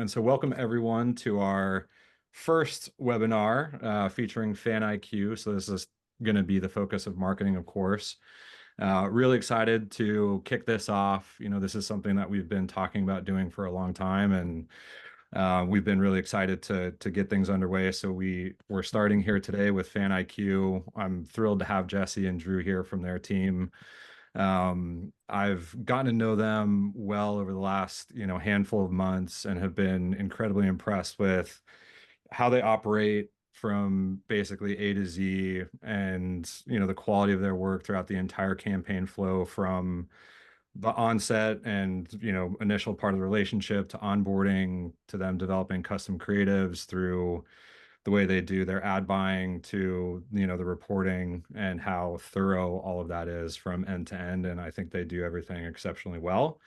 And so welcome everyone to our first webinar featuring FanIQ. So this is going to be the focus of marketing, of course. Really excited to kick this off. This is something that we've been talking about doing for a long time, and we've been really excited to get things underway. So we're starting here today with FanIQ. I'm thrilled to have Jesse and Drew here from their team. I've gotten to know them well over the last, handful of months and have been incredibly impressed with how they operate from basically A to Z and, the quality of their work throughout the entire campaign flow from the onset and, initial part of the relationship to onboarding to them developing custom creatives through the way they do their ad buying to the reporting and how thorough all of that is from end to end. And I think they do everything exceptionally well.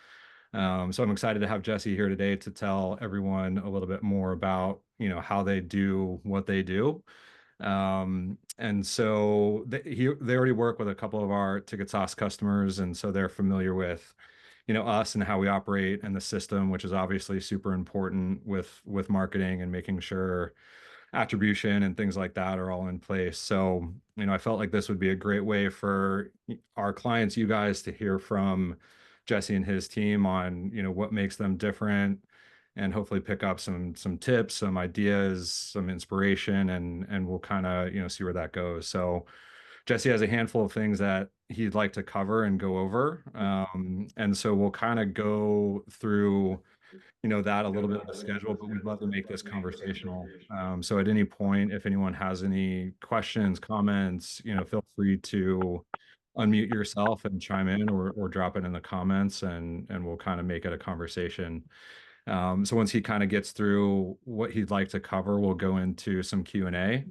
So I'm excited to have Jesse here today to tell everyone a little bit more about how they do what they do. And so they already work with a couple of our Ticketsauce customers, and so they're familiar with us and how we operate and the system, which is obviously super important with marketing and making sure attribution and things like that are all in place. So, I felt like this would be a great way for our clients, you guys, to hear from Jesse and his team on, what makes them different and hopefully pick up some tips, some ideas, some inspiration, and we'll kind of, see where that goes. So Jesse has a handful of things that he'd like to cover and go over. And so we'll kind of go through that a little bit of the schedule, but we'd love to make this conversational. So at any point, if anyone has any questions, comments, feel free to unmute yourself and chime in or drop it in the comments and we'll kind of make it a conversation. So once he kind of gets through what he'd like to cover, we'll go into some Q&A,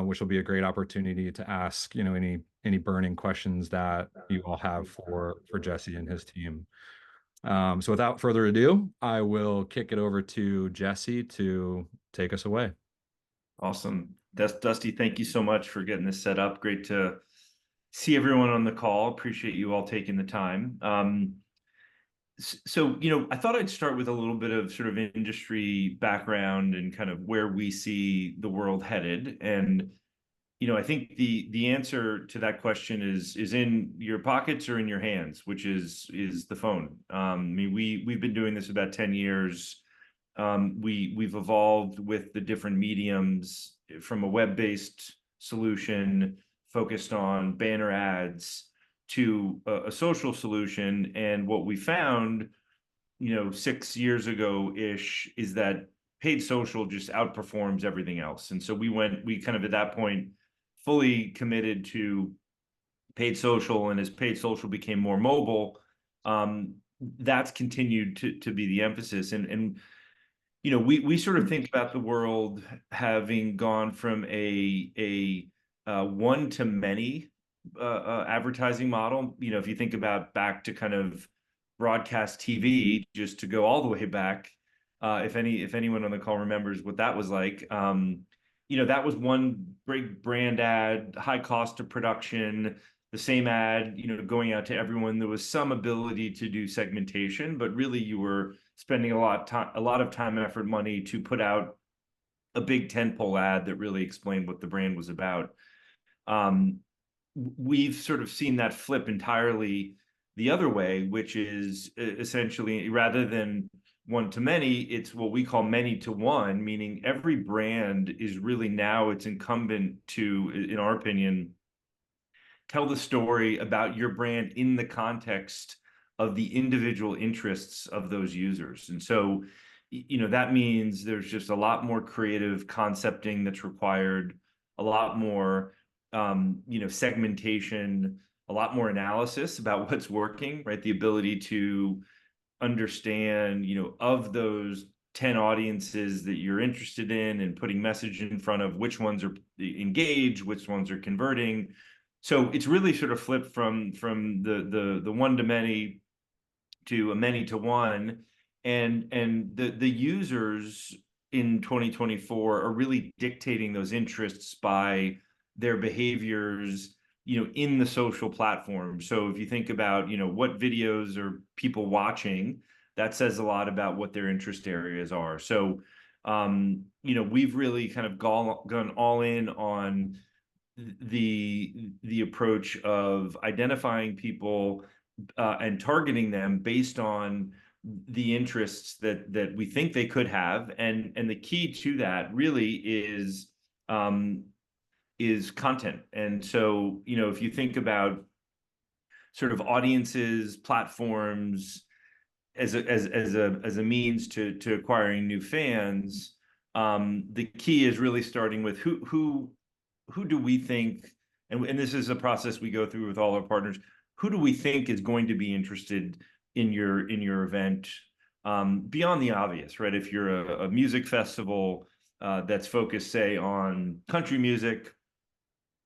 which will be a great opportunity to ask, any burning questions that you all have for Jesse and his team. So without further ado, I will kick it over to Jesse to take us away. Awesome. Dusty, thank you so much for getting this set up. Great to see everyone on the call. Appreciate you all taking the time. So, I thought I'd start with a little bit of sort of industry background and kind of where we see the world headed. And I think the answer to that question is in your pockets or in your hands, which is the phone. I mean, we've been doing this about 10 years. We've evolved with the different mediums from a web-based solution focused on banner ads to a social solution. And what we found, 6 years ago-ish, is that paid social just outperforms everything else. And so we kind of at that point fully committed to paid social, and as paid social became more mobile, that's continued to be the emphasis. And we sort of think about the world having gone from a one-to-many advertising model. If you think about back to kind of broadcast TV, just to go all the way back, if anyone on the call remembers what that was like, that was one big brand ad, high cost of production, the same ad, going out to everyone. There was some ability to do segmentation, but really you were spending a lot of time, effort, money to put out a big tentpole ad that really explained what the brand was about. We've sort of seen that flip entirely the other way, which is essentially, rather than one to many, it's what we call many to one, meaning every brand is really now it's incumbent to, in our opinion, tell the story about your brand in the context of the individual interests of those users. And so, that means there's just a lot more creative concepting that's required, a lot more, segmentation, a lot more analysis about what's working, right? The ability to understand, of those 10 audiences that you're interested in and putting message in front of, which ones are engaged, which ones are converting. So it's really sort of flipped from the one to many to a many to one, and the users in 2024 are really dictating those interests by their behaviors, in the social platform. So if you think about, what videos are people watching, that says a lot about what their interest areas are. So, we've really kind of gone all in on the approach of identifying people and targeting them based on the interests that we think they could have, and the key to that really is content. And so, if you think about sort of audiences, platforms as a means to acquiring new fans, the key is really starting with who do we think, and this is a process we go through with all our partners, who do we think is going to be interested in your event, beyond the obvious, right? If you're a music festival that's focused, say, on country music,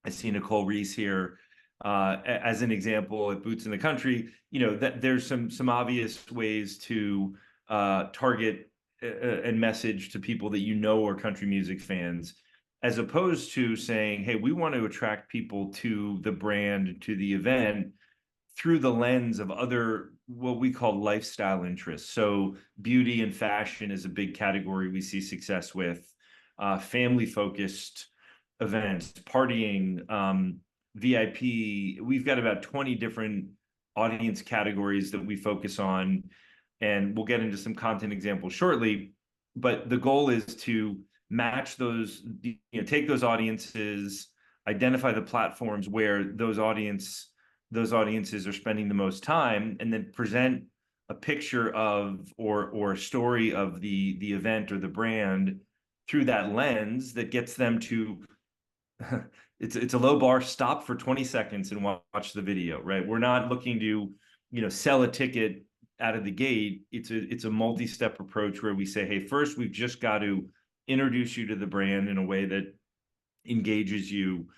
I see Nicole Reese here as an example at Boots in the Country. That there's some obvious ways to target and message to people that are country music fans, as opposed to saying, hey, we want to attract people to the brand, to the event, through the lens of other, what we call lifestyle interests. So beauty and fashion is a big category we see success with. Family focused events, partying, VIP. We've got about 20 different audience categories that we focus on, and we'll get into some content examples shortly. But the goal is to match those, take those audiences, identify the platforms where those audiences are spending the most time, and then present a picture of or a story of the event or the brand through that lens that gets them to it's a low bar, stop for 20 seconds and watch the video, right? We're not looking to sell a ticket out of the gate. It's a multi-step approach where we say, hey, first we've just got to introduce you to the brand in a way that engages you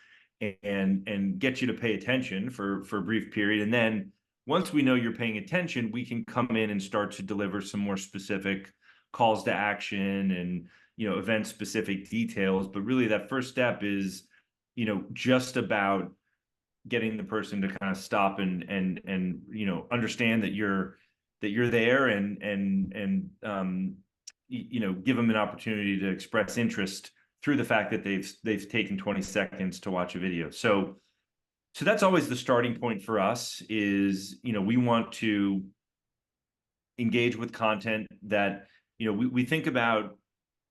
and get you to pay attention for a brief period. And then once we know you're paying attention, we can come in and start to deliver some more specific calls to action and event specific details. But really that first step is just about getting the person to kind of stop and understand that you're there, and give them an opportunity to express interest through the fact that they've taken 20 seconds to watch a video. So that's always the starting point for us. Is we want to engage with content that we think about.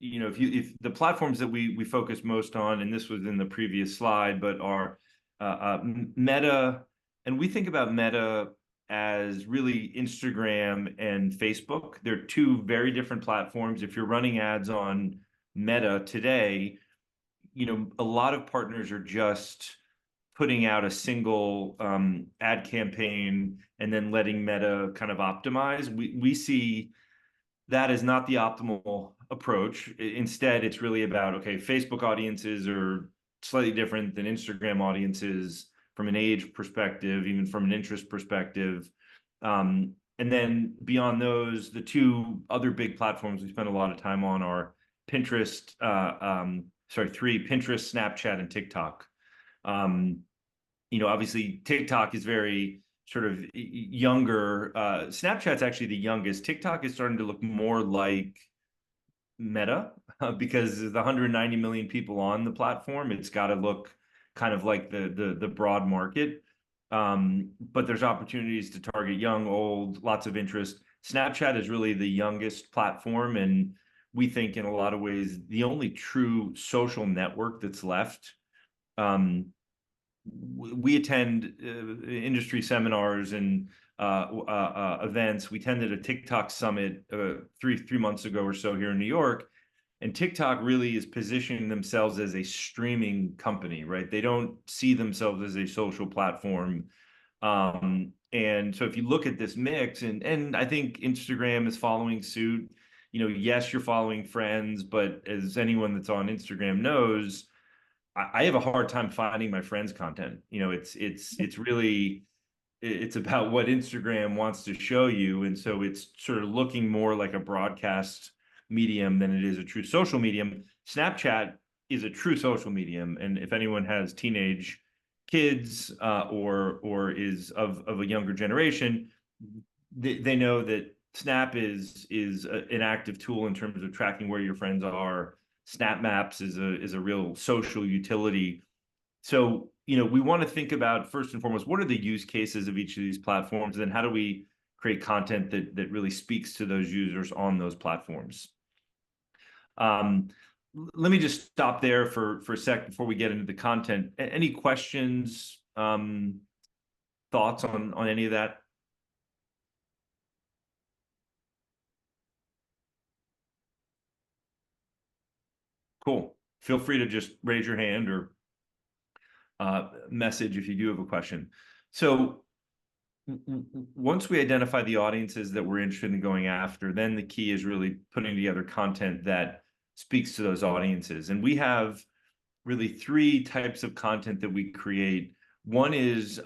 If the platforms that we focus most on, and this was in the previous slide, but are Meta, and we think about Meta as really Instagram and Facebook. They're two very different platforms. If you're running ads on Meta today, a lot of partners are just putting out a single ad campaign and then letting Meta kind of optimize. We see that is not the optimal approach. Instead, it's really about, okay, Facebook audiences are slightly different than Instagram audiences from an age perspective, even from an interest perspective. And then beyond those, the two other big platforms we spend a lot of time on are Pinterest, Pinterest, Snapchat, and TikTok. Obviously TikTok is very sort of younger. Snapchat's actually the youngest. TikTok is starting to look more like Meta because the 190 million people on the platform. It's got to look kind of like the broad market. But there's opportunities to target young, old, lots of interest. Snapchat is really the youngest platform, and we think in a lot of ways the only true social network that's left. We attend industry seminars and events. We attended a TikTok summit three months ago or so here in New York, and TikTok really is positioning themselves as a streaming company, right? They don't see themselves as a social platform. And so if you look at this mix, and I think Instagram is following suit. Yes, you're following friends, but as anyone that's on Instagram knows, I have a hard time finding my friends' content. It's really, it's about what Instagram wants to show you. And so it's sort of looking more like a broadcast medium than it is a true social medium. Snapchat is a true social medium. And if anyone has teenage kids or is of a younger generation, they know that Snap is an active tool in terms of tracking where your friends are. Snap Maps is a real social utility. So, we want to think about, first and foremost, what are the use cases of each of these platforms, and then how do we create content that really speaks to those users on those platforms. Let me just stop there for a sec before we get into the content. Any questions, thoughts on any of that? Cool. Feel free to just raise your hand or message if you do have a question. So once we identify the audiences that we're interested in going after, then the key is really putting together content that speaks to those audiences. And we have really three types of content that we create. One is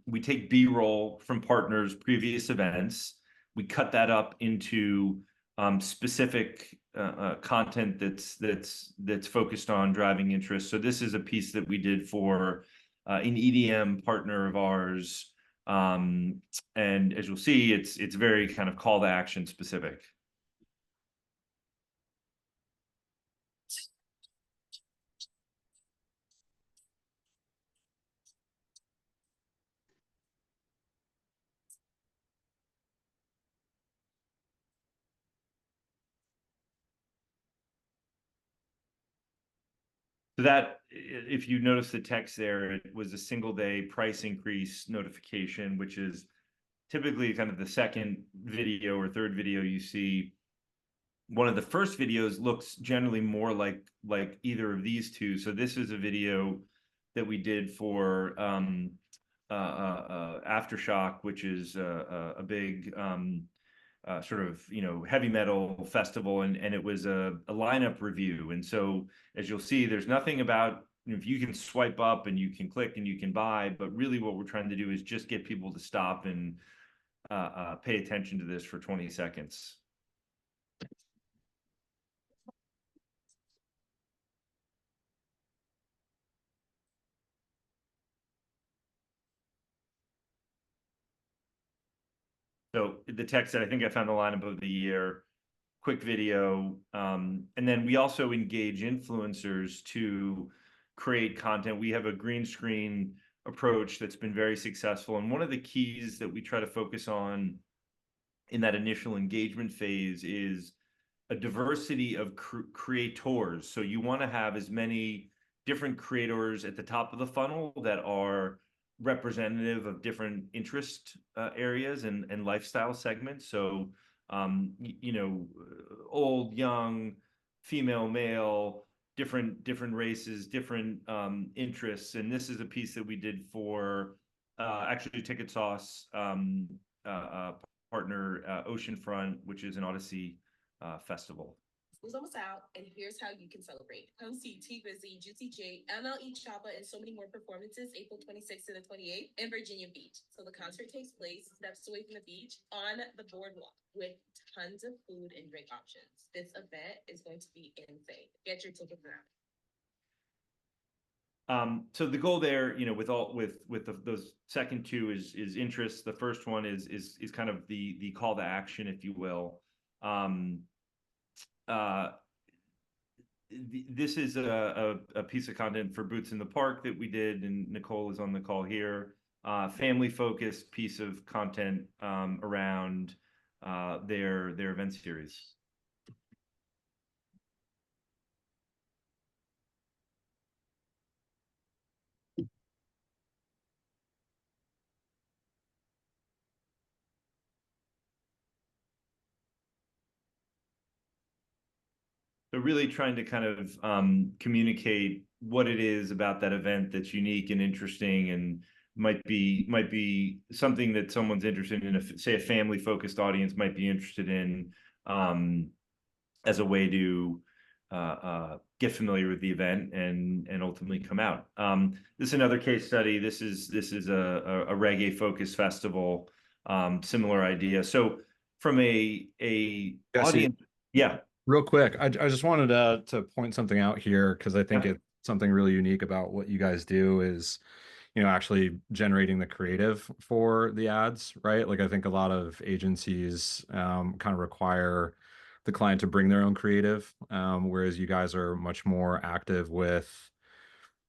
we take B-roll from partners' previous events. We cut that up into specific content that's focused on driving interest. So this is a piece that we did for an EDM partner of ours. And as you'll see, it's very kind of call to action specific. So that, if you notice the text there, it was a single day price increase notification, which is typically kind of the second video or third video you see. One of the first videos looks generally more like either of these two. So this is a video that we did for Aftershock, which is a big sort of heavy metal festival, and it was a lineup review. And so as you'll see, there's nothing about if you can swipe up and you can click and you can buy, but really what we're trying to do is just get people to stop and pay attention to this for 20 seconds. So the text said, I think I found the lineup of the year, quick video. And then we also engage influencers to create content. We have a green screen approach that's been very successful. And one of the keys that we try to focus on in that initial engagement phase is a diversity of creators. So you want to have as many different creators at the top of the funnel that are representative of different interest areas and lifestyle segments. So, old, young, female, male, different races, different interests. And this is a piece that we did for actually Ticketsauce partner Oceanfront, which is an Odyssey festival. School's almost out, and here's how you can celebrate. Come see T Busy, Juicy J, MLE Choppa, and so many more performances April 26th to the 28th in Virginia Beach. So the concert takes place steps away from the beach on the boardwalk with tons of food and drink options. This event is going to be insane. Get your tickets now. So the goal there, those second two is interest. The first one is kind of the call to action, if you will. This is a piece of content for Boots in the Park that we did, and Nicole is on the call here. Family focused piece of content around their event series. So really trying to kind of communicate what it is about that event that's unique and interesting, and might be something that someone's interested in. Say a family focused audience might be interested in as a way to get familiar with the event and ultimately come out. This is another case study. This is a reggae focused festival. Similar idea. So from a audience, yeah. Real quick, I just wanted to point something out here, because I think it's something really unique about what you guys do is, actually generating the creative for the ads, right? Like I think a lot of agencies kind of require the client to bring their own creative, whereas you guys are much more active with,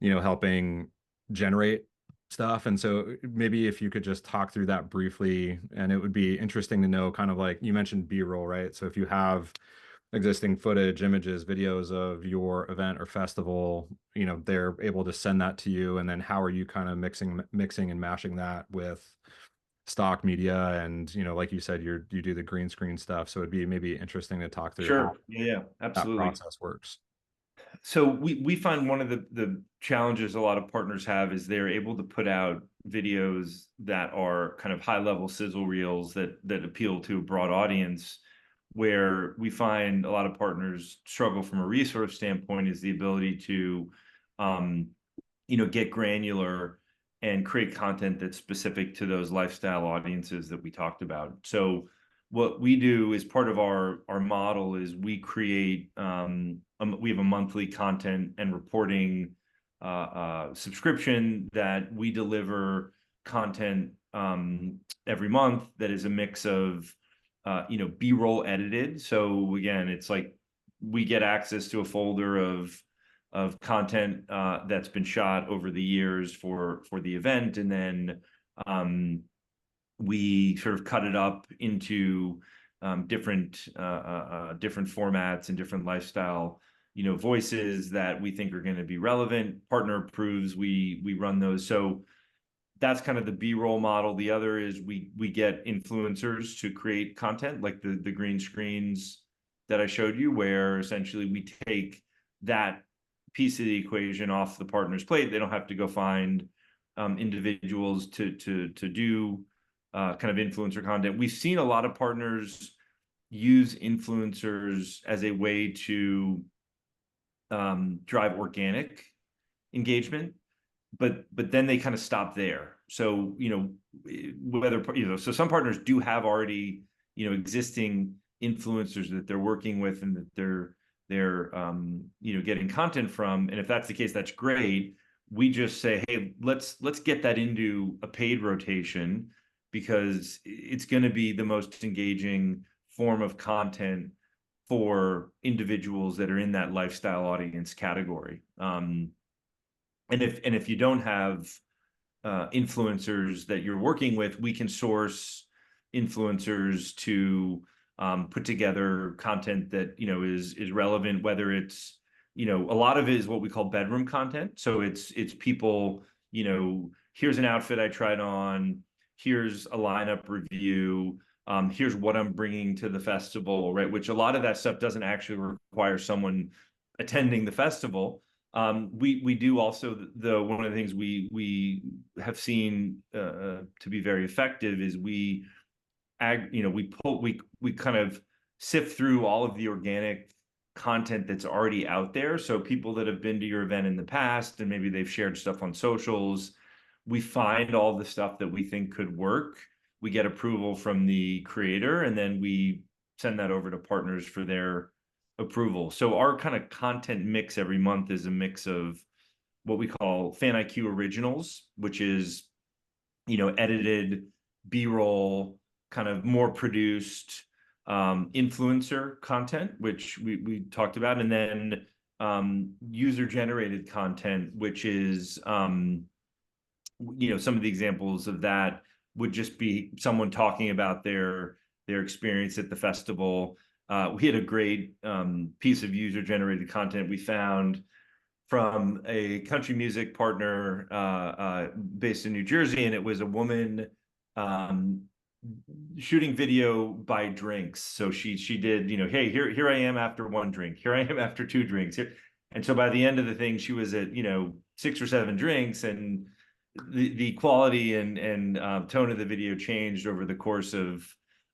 helping generate stuff. And so maybe if you could just talk through that briefly, and it would be interesting to know kind of like you mentioned B-roll, right? So if you have existing footage, images, videos of your event or festival, they're able to send that to you. And then how are you kind of mixing and mashing that with stock media? And, like you said, you do the green screen stuff. So it'd be maybe interesting to talk through how Sure. Yeah, that absolutely. process works. So we find one of the challenges a lot of partners have is they're able to put out videos that are kind of high level sizzle reels that appeal to a broad audience. Where we find a lot of partners struggle from a resource standpoint is the ability to get granular and create content that's specific to those lifestyle audiences that we talked about. So what we do as part of our model is we create we have a monthly content and reporting subscription that we deliver content every month that is a mix of B-roll edited. So again, it's like we get access to a folder of content that's been shot over the years for the event, and then we sort of cut it up into different formats and different lifestyle voices that we think are going to be relevant. Partner approves, we run those. So that's kind of the B-roll model. The other is we get influencers to create content like the green screens that I showed you, where essentially we take that piece of the equation off the partner's plate. They don't have to go find individuals to do kind of influencer content. We've seen a lot of partners use influencers as a way to drive organic engagement, but then they kind of stop there. So so some partners do have already existing influencers that they're working with and that they're getting content from, and if that's the case, that's great. We just say, hey, let's get that into a paid rotation, because it's going to be the most engaging form of content for individuals that are in that lifestyle audience category. And if you don't have influencers that you're working with, we can source influencers to put together content that is relevant. Whether it's a lot of it is what we call bedroom content. So it's people, here's an outfit I tried on, here's a lineup review, here's what I'm bringing to the festival, right? Which a lot of that stuff doesn't actually require someone attending the festival. We do also, one of the things we have seen to be very effective is we kind of sift through all of the organic content that's already out there. So people that have been to your event in the past and maybe they've shared stuff on socials, we find all the stuff that we think could work. We get approval from the creator, and then we send that over to partners for their approval. So our kind of content mix every month is a mix of what we call FanIQ originals, which is edited B-roll, kind of more produced influencer content, which we talked about, and then user generated content, which is some of the examples of that would just be someone talking about their experience at the festival. We had a great piece of user generated content we found from a country music partner based in New Jersey, and it was a woman shooting video by drinks. So she did, hey, here I am after one drink, here I am after two drinks, here. And so by the end of the thing, she was at 6 or 7 drinks, and the quality and tone of the video changed over the course of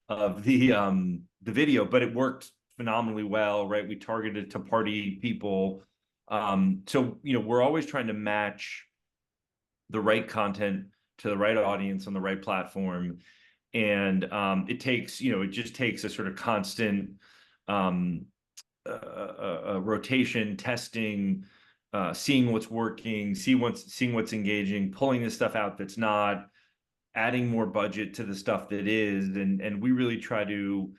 the video, but it worked phenomenally well, right? We targeted to party people. So we're always trying to match the right content to the right audience on the right platform, and it just takes a sort of constant rotation, testing, seeing what's working, seeing what's engaging, pulling the stuff out that's not, adding more budget to the stuff that is, and we really try to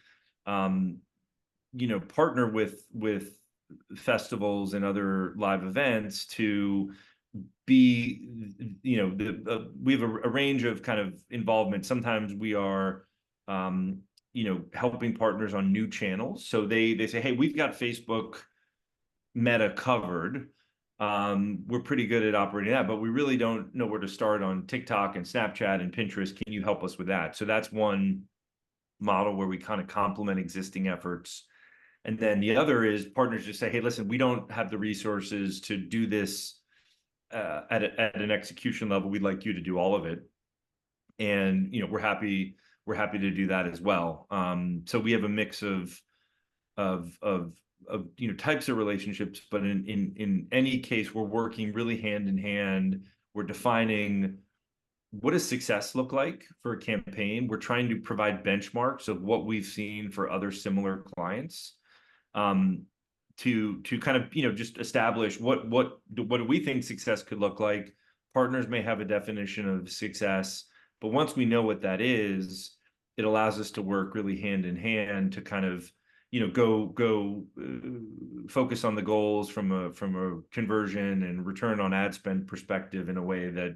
partner with festivals and other live events to be, we have a range of kind of involvement. Sometimes we are helping partners on new channels, so they say, hey, we've got Facebook Meta covered. We're pretty good at operating that, but we really don't know where to start on TikTok and Snapchat and Pinterest. Can you help us with that? So that's one model where we kind of complement existing efforts. And then the other is partners just say, hey, listen, we don't have the resources to do this at an execution level. We'd like you to do all of it. And we're happy to do that as well. So we have a mix of types of relationships, but in any case, we're working really hand in hand. We're defining, what does success look like for a campaign? We're trying to provide benchmarks of what we've seen for other similar clients, to kind of just establish what do we think success could look like. Partners may have a definition of success, but once we know what that is, it allows us to work really hand in hand to kind of go focus on the goals from a conversion and return on ad spend perspective in a way that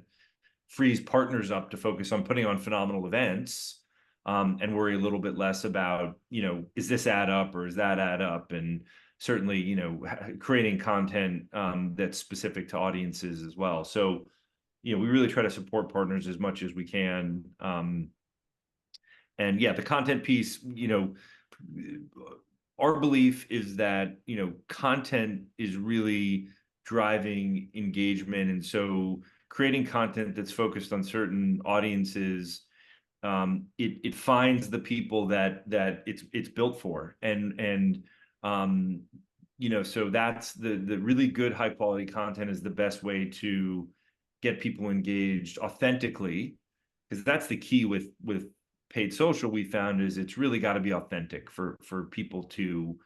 frees partners up to focus on putting on phenomenal events, and worry a little bit less about, is this add up or is that add up? And certainly, creating content that's specific to audiences as well. So, we really try to support partners as much as we can. And yeah, the content piece, our belief is that, content is really driving engagement. And so creating content that's focused on certain audiences, it finds the people that it's built for. And so that's the really good high quality content is the best way to get people engaged authentically, because that's the key with paid social. We found is it's really got to be authentic for people to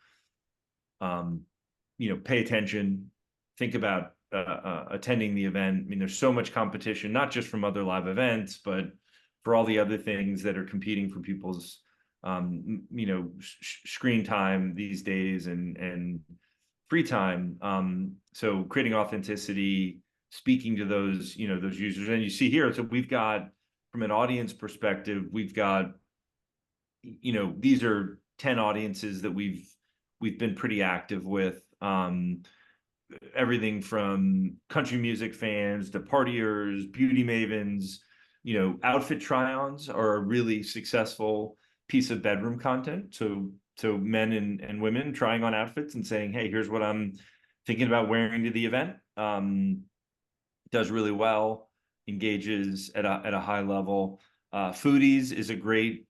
pay attention, think about attending the event. I mean, there's so much competition, not just from other live events, but for all the other things that are competing for people's screen time these days and free time. So creating authenticity, speaking to those those users. And you see here, so we've got, from an audience perspective, we've got, these are 10 audiences that we've been pretty active with. Everything from country music fans to partiers, beauty mavens. Outfit try-ons are a really successful piece of bedroom content. So men and women trying on outfits and saying, hey, here's what I'm thinking about wearing to the event. Does really well, engages at a high level. Foodies is a great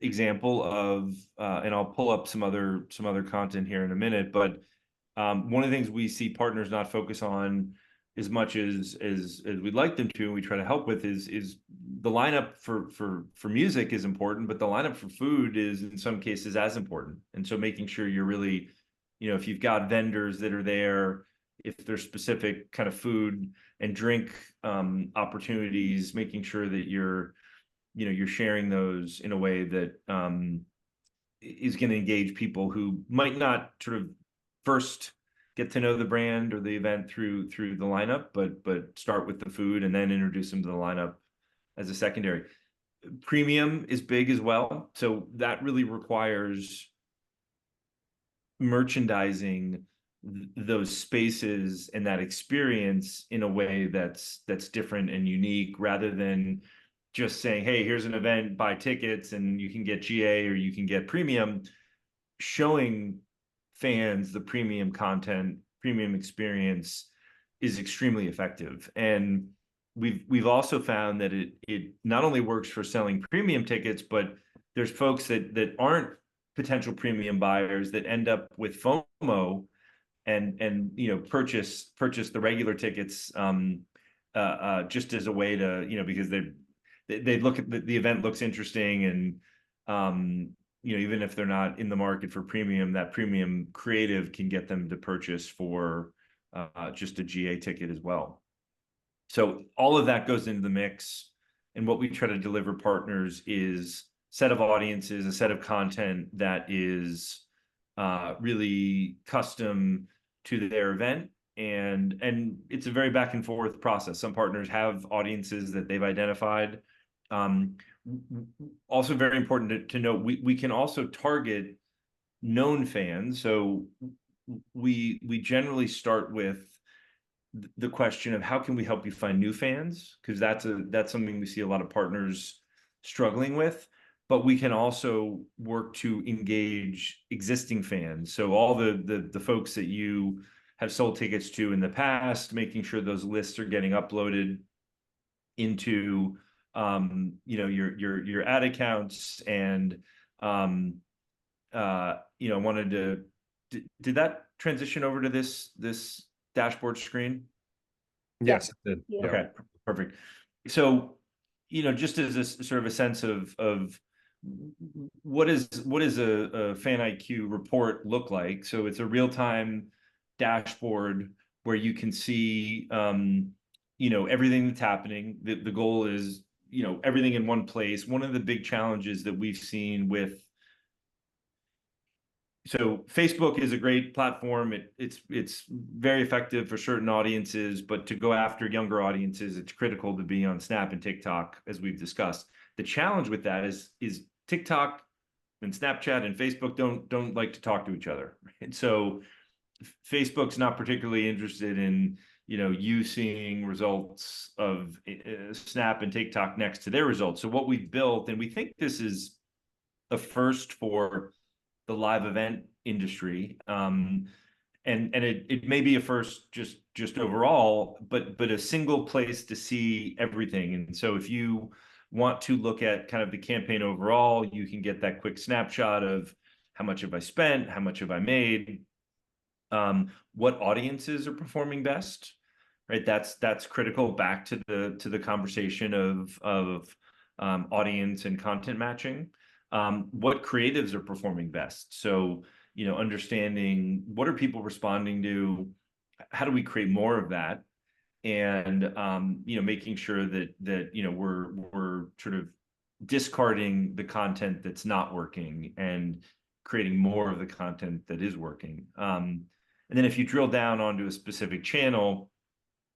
example of, and I'll pull up some other content here in a minute, but one of the things we see partners not focus on as much as we'd like them to, and we try to help with, is the lineup for music is important, but the lineup for food is in some cases as important. And so making sure you're really, if you've got vendors that are there, if there's specific kind of food and drink opportunities, making sure that you're sharing those in a way that is going to engage people who might not sort of first get to know the brand or the event through the lineup, but start with the food and then introduce them to the lineup as a secondary. Premium is big as well. So that really requires merchandising those spaces and that experience in a way that's different and unique, rather than just saying, hey, here's an event, buy tickets and you can get GA or you can get premium. Showing fans the premium content, premium experience is extremely effective. And we've also found that it not only works for selling premium tickets, but there's folks that aren't potential premium buyers that end up with FOMO and purchase the regular tickets just as a way to, because they look at the event looks interesting, and even if they're not in the market for premium, that premium creative can get them to purchase for just a GA ticket as well. So all of that goes into the mix. And what we try to deliver partners is a set of audiences, a set of content that is really custom to their event. And it's a very back and forth process. Some partners have audiences that they've identified. Also very important to note, we can also target known fans. So we generally start with the question of how can we help you find new fans, because that's something we see a lot of partners struggling with. But we can also work to engage existing fans. So all the folks that you have sold tickets to in the past, making sure those lists are getting uploaded into your ad accounts. And wanted to did that transition over to this dashboard screen? Yes, it did. Yeah. Okay, perfect. So, just as a sort of a sense of what is a FanIQ report look like? So it's a real-time dashboard where you can see everything that's happening. The goal is everything in one place. One of the big challenges that we've seen with so Facebook is a great platform. It's very effective for certain audiences, but to go after younger audiences, it's critical to be on Snap and TikTok, as we've discussed. The challenge with that is TikTok and Snapchat and Facebook don't like to talk to each other. And so Facebook's not particularly interested in you seeing results of Snap and TikTok next to their results. So what we've built, and we think this is a first for the live event industry, and it may be a first just overall, but a single place to see everything. And so if you want to look at kind of the campaign overall, you can get that quick snapshot of how much have I spent, how much have I made, what audiences are performing best, right? That's critical back to the conversation of audience and content matching. What creatives are performing best. So, understanding what are people responding to, how do we create more of that? And, making sure that we're sort of discarding the content that's not working and creating more of the content that is working. And then if you drill down onto a specific channel,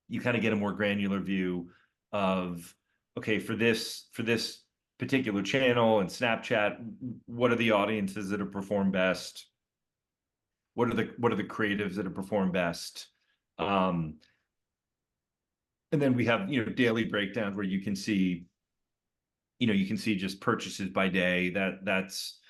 you kind of get a more granular view of, okay, for this particular channel and Snapchat, what are the audiences that have performed best? What are the creatives that have performed best? And then we have daily breakdown where you can see just purchases by day. That's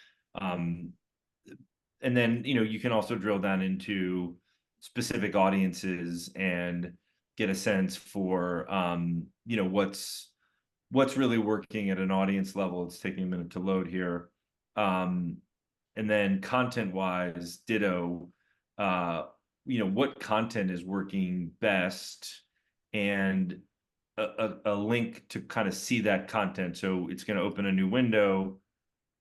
and then you can also drill down into specific audiences and get a sense for what's really working at an audience level. It's taking a minute to load here. And then content-wise, ditto, what content is working best, and a link to kind of see that content. So it's going to open a new window.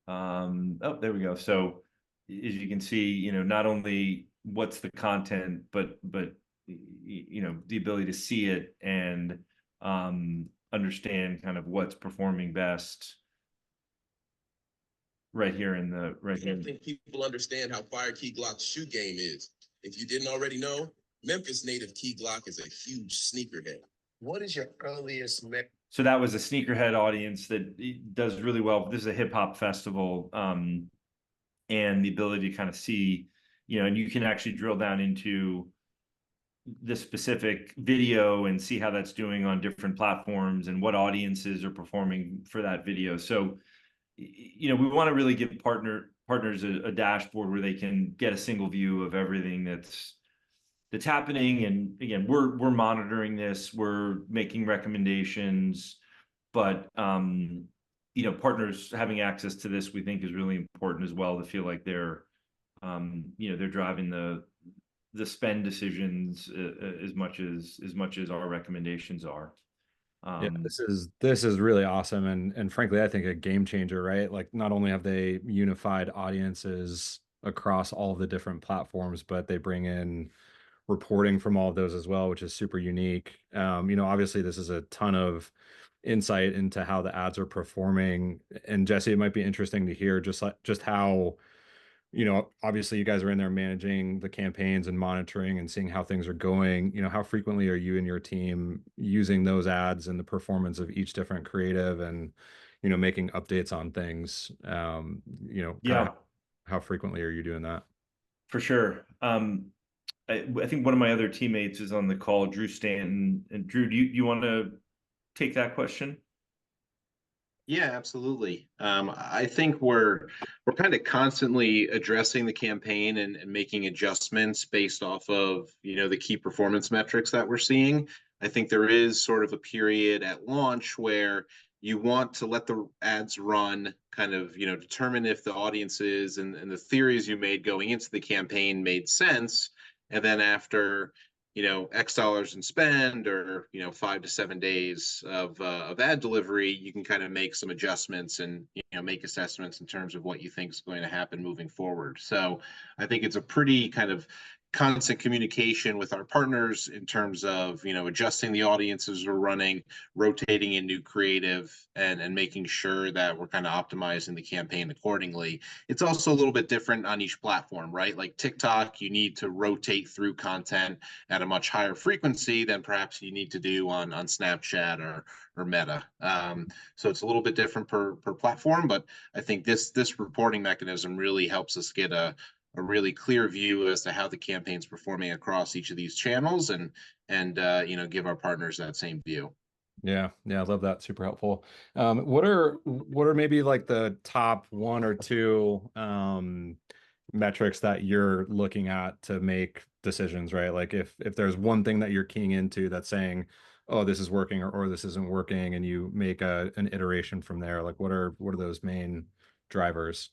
Oh, there we go. So as you can see, not only what's the content, but the ability to see it and understand kind of what's performing best right here in the I don't think people understand how fire Key Glock's shoe game is. If you didn't already know, Memphis native Key Glock is a huge sneakerhead. What is your earliest So that was a sneakerhead audience that does really well. This is a hip hop festival, and the ability to kind of see, and you can actually drill down into the specific video and see how that's doing on different platforms and what audiences are performing for that video. So, we want to really give partners a dashboard where they can get a single view of everything that's happening. And again, we're monitoring this, we're making recommendations, but partners having access to this, we think, is really important as well, to feel like they're driving the spend decisions as much as our recommendations are. Yeah, this is really awesome, and frankly, I think a game changer, right? Like, not only have they unified audiences across all the different platforms, but they bring in reporting from all of those as well, which is super unique. Obviously this is a ton of insight into how the ads are performing. And Jesse, it might be interesting to hear just how, obviously you guys are in there managing the campaigns and monitoring and seeing how things are going. How frequently are you and your team using those ads and the performance of each different creative and, making updates on things? Yeah, How frequently are you doing that? for sure. I think one of my other teammates is on the call, Drew Stanton. And Drew, do you want to take that question? Yeah, absolutely. I think we're kind of constantly addressing the campaign and making adjustments based off of, the key performance metrics that we're seeing. I think there is sort of a period at launch where you want to let the ads run, kind of, determine if the audiences and the theories you made going into the campaign made sense. And then after X dollars in spend, or 5 to 7 days of ad delivery, you can kind of make some adjustments and make assessments in terms of what you think is going to happen moving forward. So I think it's a pretty kind of constant communication with our partners in terms of adjusting the audiences we're running, rotating in new creative, and making sure that we're kind of optimizing the campaign accordingly. It's also a little bit different on each platform, right? Like TikTok, you need to rotate through content at a much higher frequency than perhaps you need to do on Snapchat or Meta. So it's a little bit different per platform, but I think this reporting mechanism really helps us get a really clear view as to how the campaign's performing across each of these channels, and give our partners that same view. Yeah, I love that. Super helpful. What are maybe like the top one or two metrics that you're looking at to make decisions, right? Like if there's one thing that you're keying into that's saying, oh, this is working, or this isn't working, and you make an iteration from there, like what are those main drivers?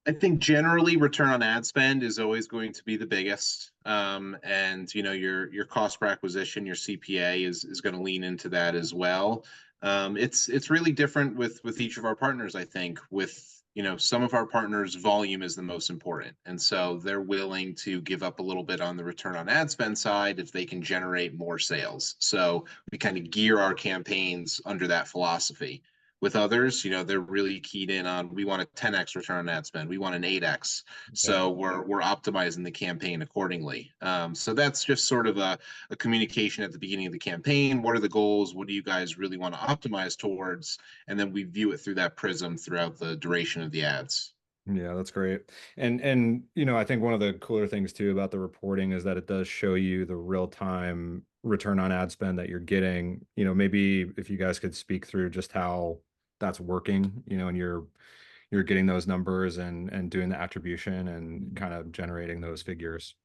I think generally return on ad spend is always going to be the biggest. And your cost per acquisition, your CPA is going to lean into that as well. It's really different with each of our partners. I think with some of our partners, volume is the most important, and so they're willing to give up a little bit on the return on ad spend side if they can generate more sales. So we kind of gear our campaigns under that philosophy. With others, they're really keyed in on, we want a 10x return on ad spend, we want an 8x. So we're optimizing the campaign accordingly. So that's just sort of a communication at the beginning of the campaign. What are the goals? What do you guys really want to optimize towards? And then we view it through that prism throughout the duration of the ads. Yeah, that's great. And I think one of the cooler things too about the reporting is that it does show you the real-time return on ad spend that you're getting. Maybe if you guys could speak through just how that's working, and you're getting those numbers and doing the attribution and kind of generating those figures.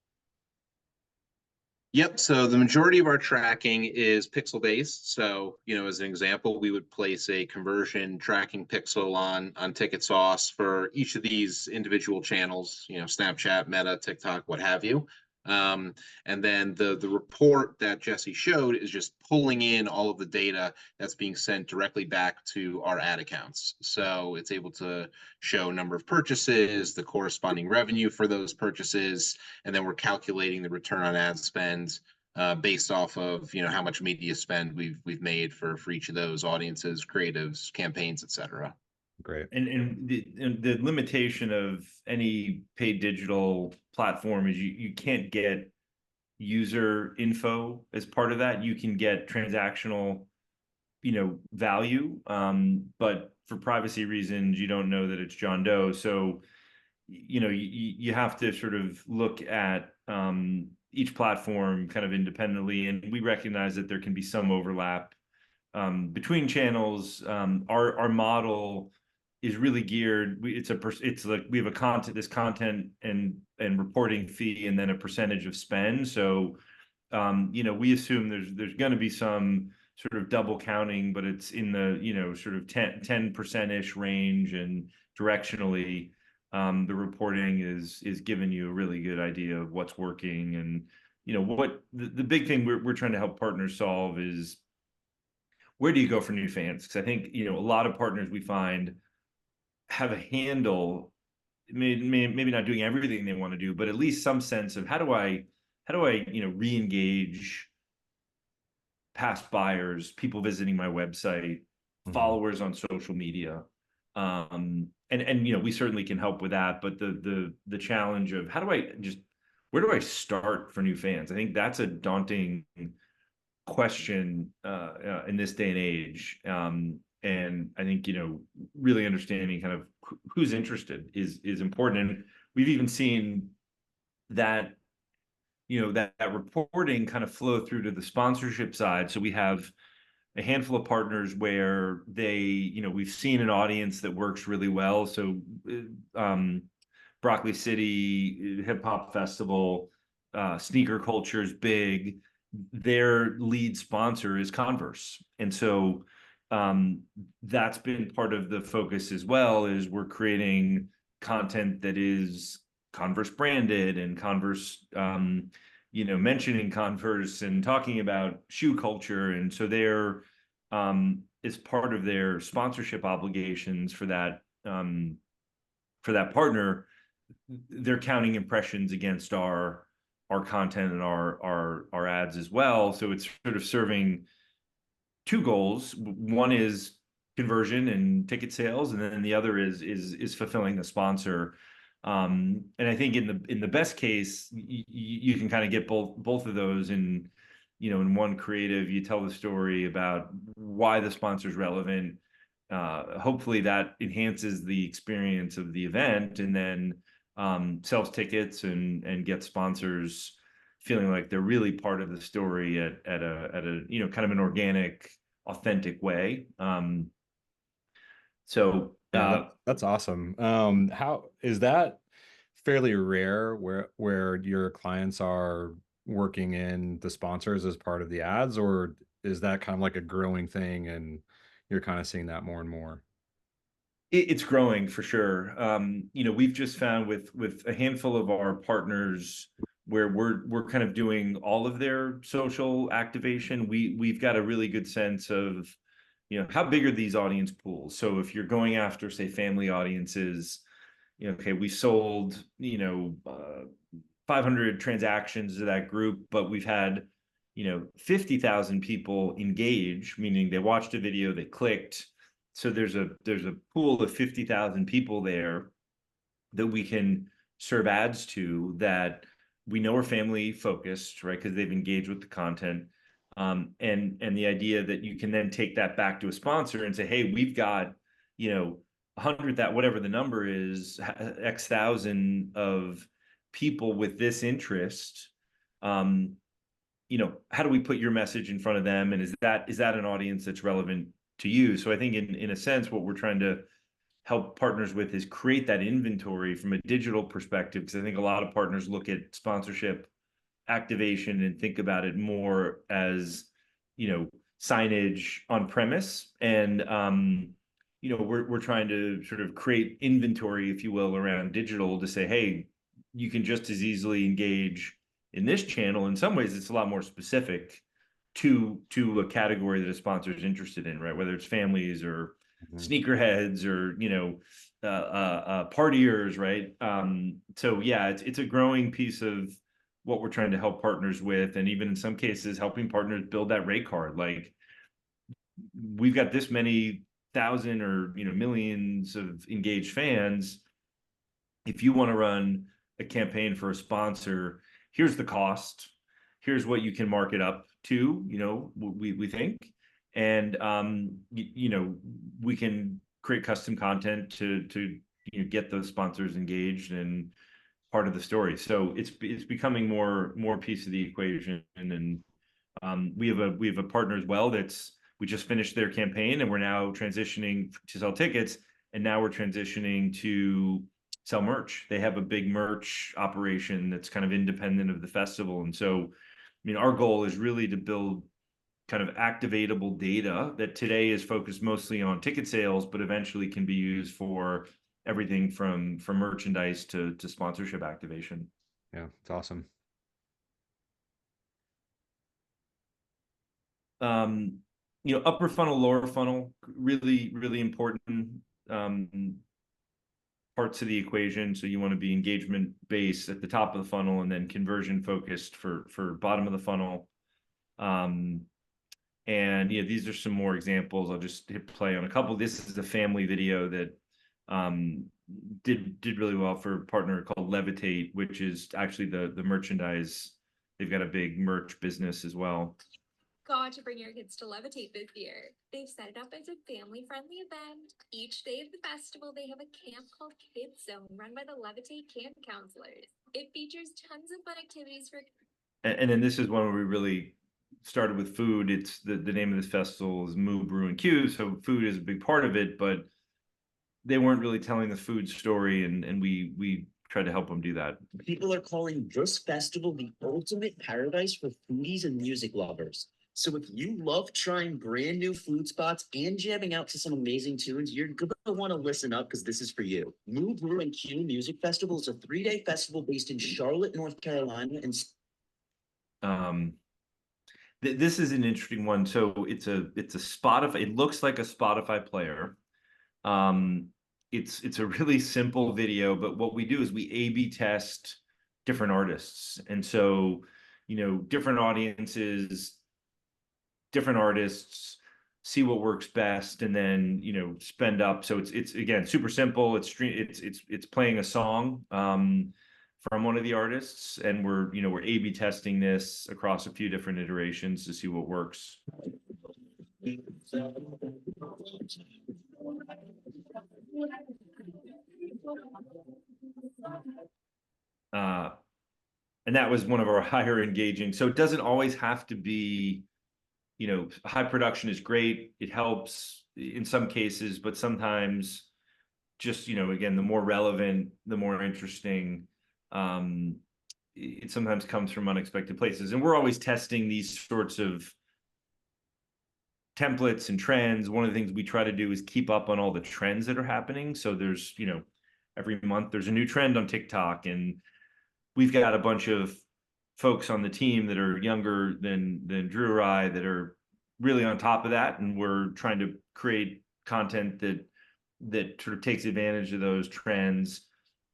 Yep. So the majority of our tracking is pixel based. So, as an example, we would place a conversion tracking pixel on Ticketsauce for each of these individual channels, Snapchat, Meta, TikTok, what have you. And then the report that Jesse showed is just pulling in all of the data that's being sent directly back to our ad accounts. So it's able to show number of purchases, the corresponding revenue for those purchases, and then we're calculating the return on ad spend based off of how much media spend we've made for each of those audiences, creatives, campaigns, etc. Great. And the limitation of any paid digital platform is you can't get user info as part of that. You can get transactional, value, but for privacy reasons, you don't know that it's John Doe. So, you have to sort of look at each platform kind of independently, and we recognize that there can be some overlap between channels. Our model is really geared. It's like we have this content and reporting fee, and then a percentage of spend. So, we assume there's going to be some sort of double counting, but it's in the sort of 10% range, and directionally, the reporting is giving you a really good idea of what's working. And what the big thing we're trying to help partners solve is, where do you go for new fans? Because I think a lot of partners we find have a handle maybe not doing everything they want to do, but at least some sense of how do I re-engage past buyers, people visiting my website, followers on social media. And we certainly can help with that, but the challenge of where do I start for new fans? I think that's a daunting question in this day and age. And I think really understanding kind of who's interested is important. And we've even seen that that reporting kind of flow through to the sponsorship side. So we have a handful of partners where we've seen an audience that works really well. So Broccoli City Hip Hop Festival, sneaker culture is big. Their lead sponsor is Converse. And so that's been part of the focus as well, is we're creating content that is Converse branded and Converse, mentioning Converse and talking about shoe culture. And so they're, as part of their sponsorship obligations for that partner, they're counting impressions against our content and our ads as well. So it's sort of serving two goals. One is conversion and ticket sales, and then the other is fulfilling the sponsor. And I think in the best case, you can kind of get both of those in one creative. You tell the story about why the sponsor is relevant. Hopefully that enhances the experience of the event, and then sells tickets and gets sponsors feeling like they're really part of the story at a kind of an organic, authentic way. So that's awesome. How is that fairly rare where your clients are working in the sponsors as part of the ads, or is that kind of like a growing thing and you're kind of seeing that more and more? It's growing for sure. We've just found with a handful of our partners where we're kind of doing all of their social activation. We've got a really good sense of how big are these audience pools. So if you're going after, say, family audiences, okay, we sold 500 transactions to that group, but we've had 50,000 people engage, meaning they watched a video, they clicked. So there's a pool of 50,000 people there that we can serve ads to, that we know are family focused, right? Because they've engaged with the content. And the idea that you can then take that back to a sponsor and say, hey, we've got 100, that whatever the number is, X thousand of people with this interest. How do we put your message in front of them? And is that an audience that's relevant to you? So I think in a sense, what we're trying to help partners with is create that inventory from a digital perspective, because I think a lot of partners look at sponsorship activation and think about it more as signage on premise. And we're trying to sort of create inventory, if you will, around digital to say, hey, you can just as easily engage in this channel. In some ways, it's a lot more specific to a category that a sponsor is interested in, right? Whether it's families or sneakerheads or partiers, right? So yeah, it's a growing piece of what we're trying to help partners with, and even in some cases helping partners build that rate card. Like, we've got this many thousand or millions of engaged fans. If you want to run a campaign for a sponsor, here's the cost, here's what you can mark it up to, we think, and we can create custom content to get those sponsors engaged and part of the story. So it's becoming more piece of the equation. And we have a partner as well we just finished their campaign, and we're now transitioning to sell tickets, and now we're transitioning to sell merch. They have a big merch operation that's kind of independent of the festival. And so, our goal is really to build kind of activatable data that today is focused mostly on ticket sales, but eventually can be used for everything from merchandise to sponsorship activation. Yeah, it's awesome. Upper funnel, lower funnel, really, really important. parts of the equation. So you want to be engagement based at the top of the funnel, and then conversion focused for bottom of the funnel. And yeah, these are some more examples. I'll just hit play on a couple. This is a family video that did really well for a partner called Levitate, which is actually the merchandise. They've got a big merch business as well. Got to bring your kids to Levitate this year. They've set it up as a family-friendly event. Each day of the festival, they have a camp called Kids Zone, run by the Levitate camp counselors. It features tons of fun activities for. And then this is one where we really started with food. It's the name of this festival is Move, Brew, and Q. So food is a big part of it, but they weren't really telling the food story, and we tried to help them do that. People are calling this festival the ultimate paradise for foodies and music lovers. So if you love trying brand new food spots and jamming out to some amazing tunes, you're going to want to listen up because this is for you. Move, Brew, and Q Music Festival is a 3-day festival based in Charlotte, North Carolina. And this is an interesting one. So it's a Spotify. It looks like a Spotify player. It's a really simple video, but what we do is we A/B test different artists, and so different audiences, different artists, see what works best, and then spend up. So it's again super simple. It's playing a song from one of the artists, and we're A/B testing this across a few different iterations to see what works. And that was one of our higher engaging. So it doesn't always have to be, high production is great. It helps in some cases, but sometimes just, again, the more relevant, the more interesting, it sometimes comes from unexpected places. And we're always testing these sorts of templates and trends. One of the things we try to do is keep up on all the trends that are happening. So there's, every month there's a new trend on TikTok, and we've got a bunch of folks on the team that are younger than Drew or I that are really on top of that. And we're trying to create content that sort of takes advantage of those trends.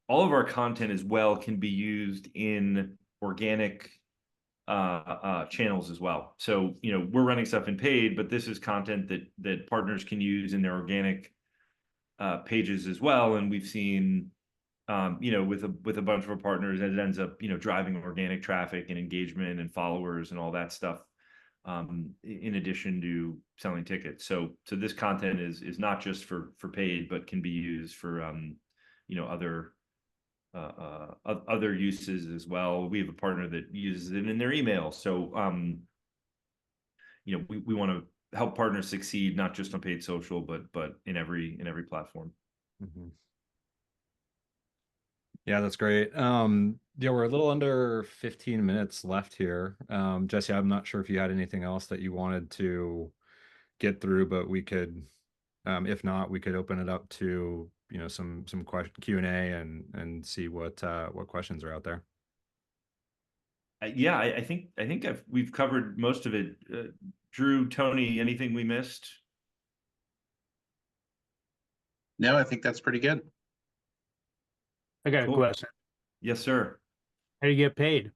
All of our content as well can be used in organic channels as well. So, we're running stuff in paid, but this is content that partners can use in their organic pages as well. And we've seen, with a bunch of our partners, it ends up, driving organic traffic and engagement and followers and all that stuff, in addition to selling tickets. So this content is not just for paid, but can be used for, other uses as well. We have a partner that uses it in their email. So, we want to help partners succeed, not just on paid social, but in every platform. Mm-hmm. Yeah, that's great. Yeah, we're a little under 15 minutes left here. Jesse, I'm not sure if you had anything else that you wanted to get through, but we could, if not, we could open it up to, some Q&A and see what questions are out there. Yeah, I think we've covered most of it. Drew, Tony, anything we missed? No, I think that's pretty good. I got Cool. a question. Yes, sir. How do you get paid?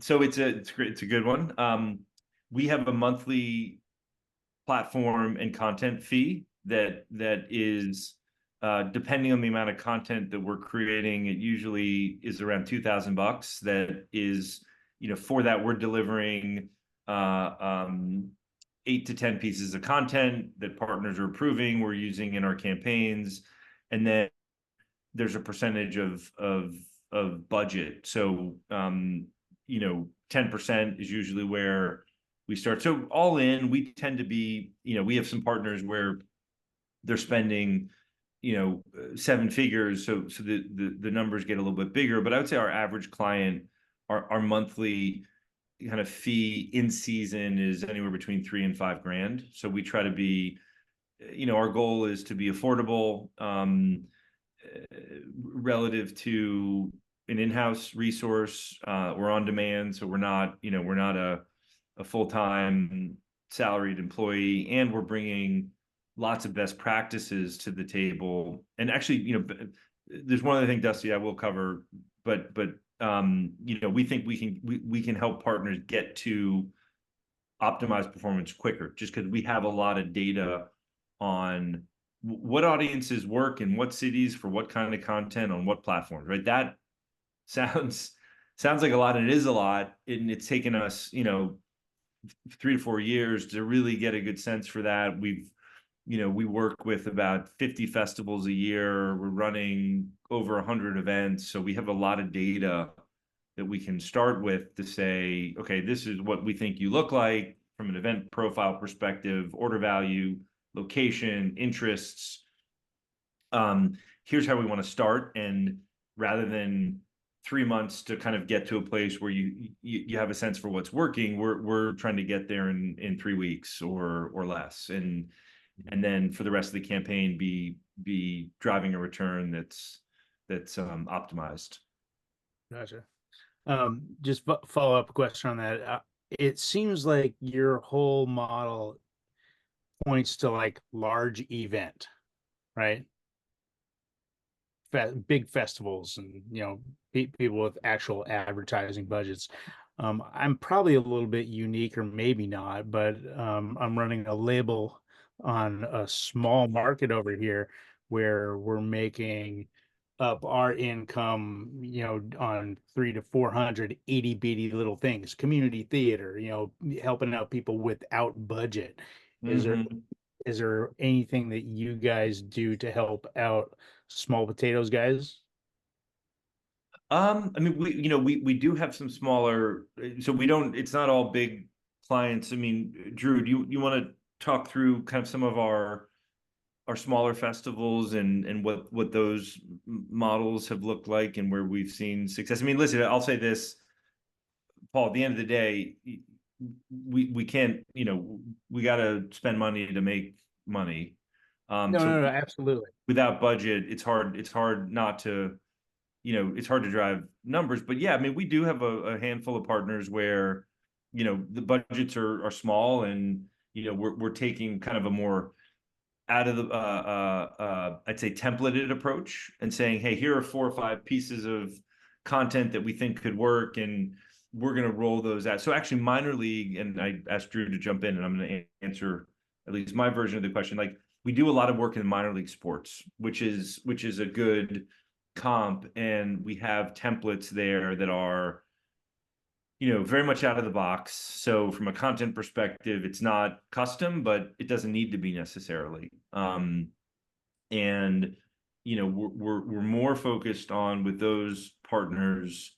So it's great. It's a good one. We have a monthly platform and content fee that is depending on the amount of content that we're creating. It usually is around $2,000. That is, for that we're delivering 8 to 10 pieces of content that partners are approving, we're using in our campaigns, and then there's a percentage of budget. So 10% is usually where we start. So all in, we tend to be, we have some partners where they're spending 7 figures, so the numbers get a little bit bigger. But I would say our average client, our monthly kind of fee in season is anywhere between $3,000 and $5,000. So we try to be, our goal is to be affordable relative to an in-house resource. We're on demand, so we're not a full-time salaried employee, and we're bringing lots of best practices to the table. And actually, there's one other thing, Dusty, I will cover, but we think we can help partners get to optimized performance quicker, just because we have a lot of data on what audiences work in what cities for what kind of content on what platforms, right? That sounds like a lot, and it is a lot, and it's taken us 3 to 4 years to really get a good sense for that. We work with about 50 festivals a year. We're running over 100 events, so we have a lot of data that we can start with to say, okay, this is what we think you look like from an event profile perspective, order value, location, interests. Here's how we want to start, and rather than 3 months to kind of get to a place where you have a sense for what's working, we're trying to get there in 3 weeks or less, and then for the rest of the campaign be driving a return that's optimized. Gotcha. Just follow up question on that. It seems like your whole model points to like large event, right? Big festivals and people with actual advertising budgets. I'm probably a little bit unique, or maybe not, but I'm running a label on a small market over here where we're making up our income, on 300 to 400 itty bitty little things, community theater, helping out people without budget. Is there anything that you guys do to help out small potatoes guys? I mean, we do have some smaller, so it's not all big clients. I mean, Drew, do you want to talk through kind of some of our smaller festivals and what those models have looked like and where we've seen success? I mean, listen, I'll say this, Paul, at the end of the day, we can't, we got to spend money to make money. No, absolutely. Without budget, it's hard not to, it's hard to drive numbers. But yeah, I mean, we do have a handful of partners where, the budgets are small, and, we're taking kind of a more out of the I'd say templated approach and saying, hey, here are 4 or 5 pieces of content that we think could work, and we're going to roll those out. So actually minor league, and I asked Drew to jump in, and I'm going to answer at least my version of the question. Like, we do a lot of work in minor league sports, which is a good comp, and we have templates there that are very much out of the box. So from a content perspective, it's not custom, but it doesn't need to be necessarily. And we're more focused on, with those partners,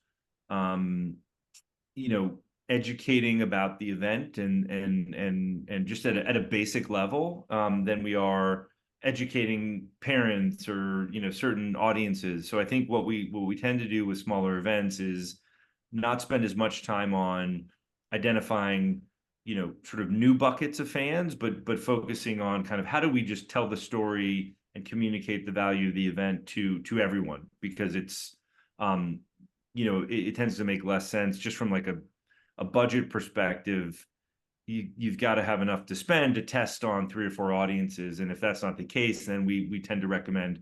educating about the event and just at a basic level, than we are educating parents or certain audiences. So I think what we tend to do with smaller events is not spend as much time on identifying sort of new buckets of fans, but focusing on kind of how do we just tell the story and communicate the value of the event to everyone, because it's it tends to make less sense just from like a budget perspective. You've got to have enough to spend to test on 3 or 4 audiences, and if that's not the case, then we tend to recommend,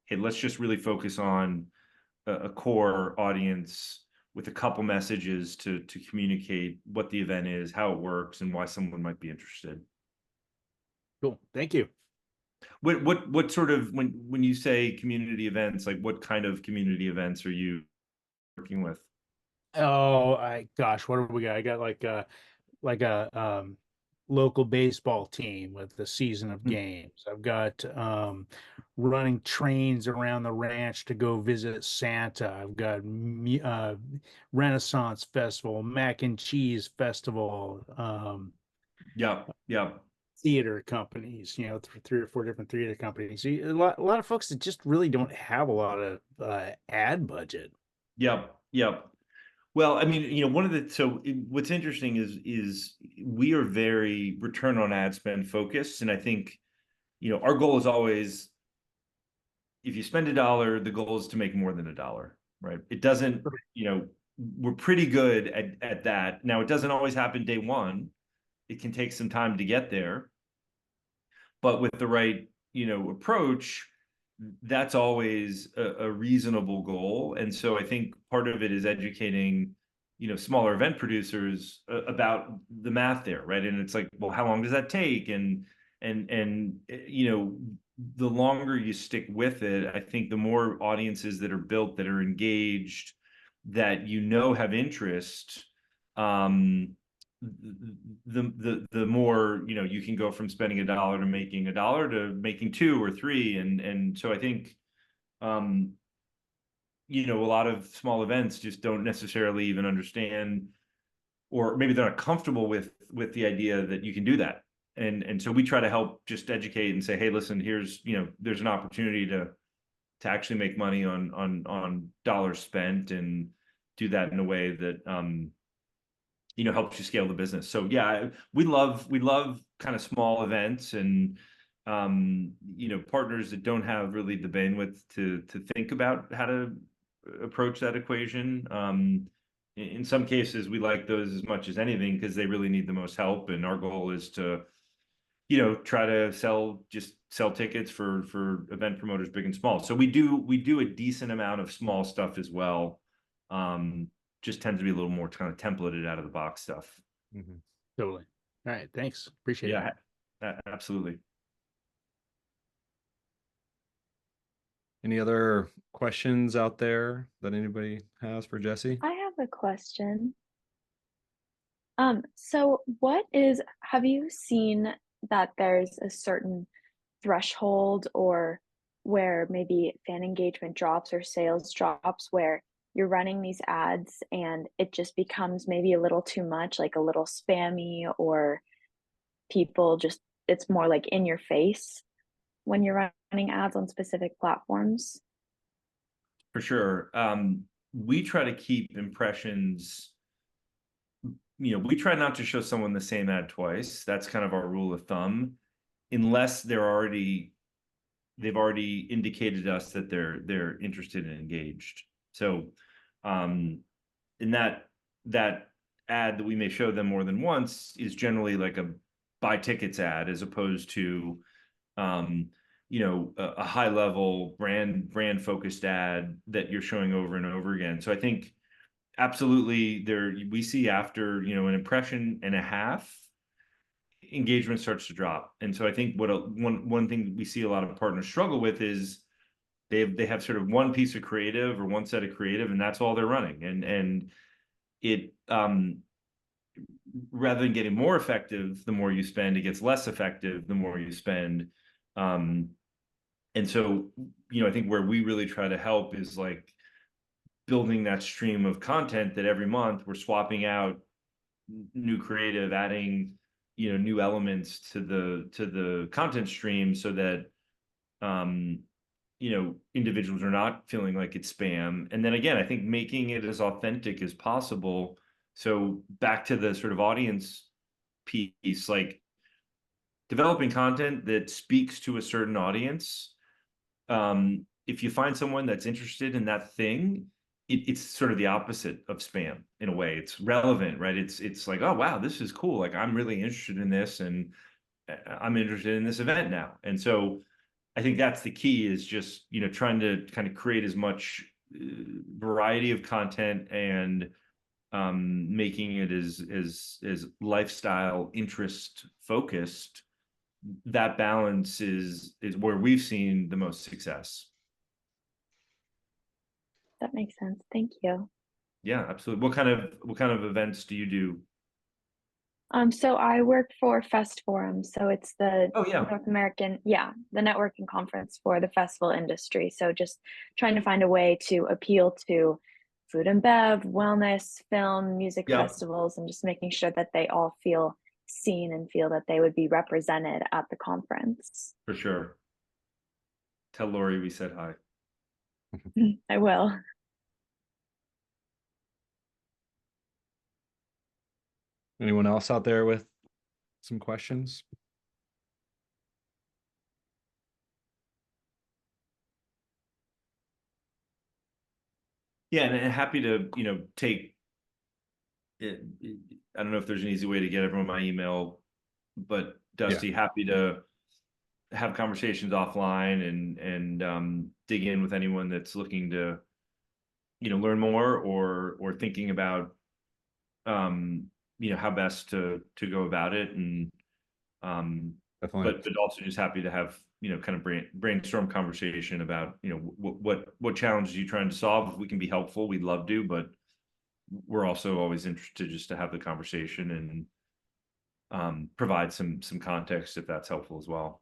hey, let's just really focus on a core audience with a couple messages to communicate what the event is, how it works, and why someone might be interested. Cool, thank you. What sort of, when you say community events, like what kind of community events are you working with? Oh, gosh, what have we got? I got like a local baseball team with the season of games. I've got running trains around the ranch to go visit Santa. I've got Renaissance Festival, Mac and Cheese Festival. Yeah. Theater companies, 3 or 4 different theater companies. So a lot of folks that just really don't have a lot of ad budget. Yep. Well, I mean, what's interesting is we are very return on ad spend focused. And I think, our goal is always, if you spend $1, the goal is to make more than $1, right? It doesn't, we're pretty good at that. Now, it doesn't always happen day one. It can take some time to get there. but with the right, approach, that's always a reasonable goal. And so I think part of it is educating, smaller event producers about the math there, right? And it's like, well, how long does that take? And the longer you stick with it, I think the more audiences that are built, that are engaged, that have interest, the more you can go from spending $1 to making $1 to making 2 or 3, and so I think a lot of small events just don't necessarily even understand, or maybe they're not comfortable with the idea that you can do that, and so we try to help just educate and say, hey, listen, here's there's an opportunity to actually make money on dollars spent, and do that in a way that helps you scale the business. So yeah, we love kind of small events, and partners that don't have really the bandwidth to think about how to approach that equation. In some cases, we like those as much as anything because they really need the most help, and our goal is to try to sell tickets for event promoters, big and small. So we do a decent amount of small stuff as well. Just tends to be a little more kind of templated out of the box stuff. Mm-hmm. Totally. All right. Thanks. Appreciate it. Yeah, absolutely. Any other questions out there that anybody has for Jesse? I have a question. So have you seen that there's a certain threshold, or where maybe fan engagement drops or sales drops, where you're running these ads and it just becomes maybe a little too much, like a little spammy, or it's more like in your face when you're running ads on specific platforms? For sure. We try to keep impressions, we try not to show someone the same ad twice. That's kind of our rule of thumb, unless they've already indicated to us that they're interested and engaged. So in that ad that we may show them more than once is generally like a buy tickets ad, as opposed to a high level brand focused ad that you're showing over and over again. So I think absolutely we see after an impression and a half, engagement starts to drop. And so I think one thing we see a lot of partners struggle with is they have sort of one piece of creative or one set of creative, and that's all they're running. And it rather than getting more effective, the more you spend, it gets less effective the more you spend. And so, I think where we really try to help is like building that stream of content that every month we're swapping out new creative, adding, new elements to the content stream, so that individuals are not feeling like it's spam. And then again, I think making it as authentic as possible. So back to the sort of audience piece, like developing content that speaks to a certain audience. If you find someone that's interested in that thing, it's sort of the opposite of spam in a way. It's relevant, right? It's like, oh wow, this is cool. Like I'm really interested in this, and I'm interested in this event now. And so I think that's the key, is just trying to kind of create as much variety of content, and making it as lifestyle interest focused. That balance is where we've seen the most success. That makes sense. Thank you. Yeah, absolutely. What kind of events do you do? So I work for Fest Forum. So it's the North American, the networking conference for the festival industry. So just trying to find a way to appeal to food and bev, wellness, film, music festivals, and just making sure that they all feel seen and feel that they would be represented at the conference. For sure. Tell Lori we said hi. I will. Anyone else out there with some questions? Yeah, and happy to, take it. I don't know if there's an easy way to get everyone my email, but Dusty, happy to have conversations offline and dig in with anyone that's looking to, you know, learn more or thinking about, you know, how best to go about it. And Definitely. but also just happy to have, you know, kind of brainstorm conversation about, you know, what challenges you trying to solve. If we can be helpful, we'd love to, but we're also always interested just to have the conversation and provide some context if that's helpful as well.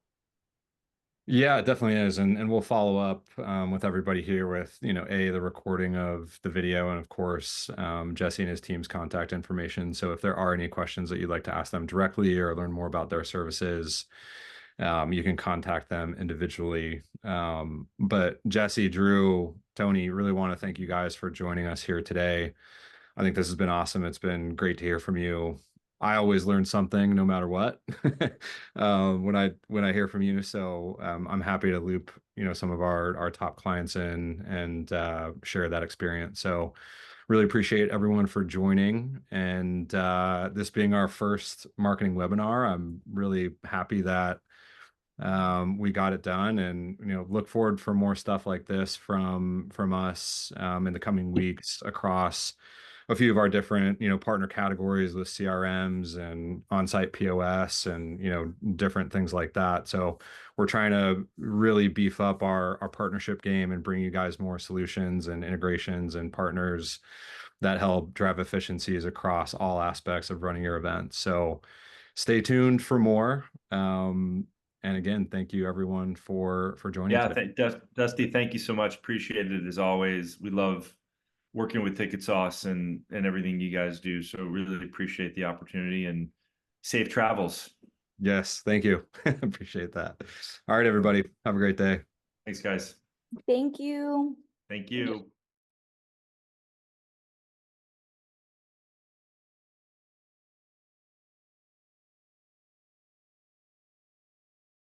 Yeah, it definitely is. And we'll follow up with everybody here with, you know, the recording of the video and of course, Jesse and his team's contact information. So if there are any questions that you'd like to ask them directly or learn more about their services, you can contact them individually. But Jesse, Drew, Tony, really want to thank you guys for joining us here today. I think this has been awesome. It's been great to hear from you. I always learn something no matter what when I hear from you. So I'm happy to loop, you know, some of our top clients in and share that experience. So really appreciate everyone for joining. And this being our first marketing webinar, I'm really happy that we got it done, and you know, look forward for more stuff like this from us in the coming weeks across a few of our different, you know, partner categories with CRMs and on-site POS and, you know, different things like that. So we're trying to really beef up our partnership game and bring you guys more solutions and integrations and partners that help drive efficiencies across all aspects of running your events. So stay tuned for more. And again, thank you everyone for joining. Yeah, Dusty, thank you so much. Appreciate it as always. We love working with Ticketsauce and everything you guys do. So really appreciate the opportunity and safe travels. Yes, thank you. Appreciate that. All right, everybody. Have a great day. Thanks, guys. Thank you. Thank you.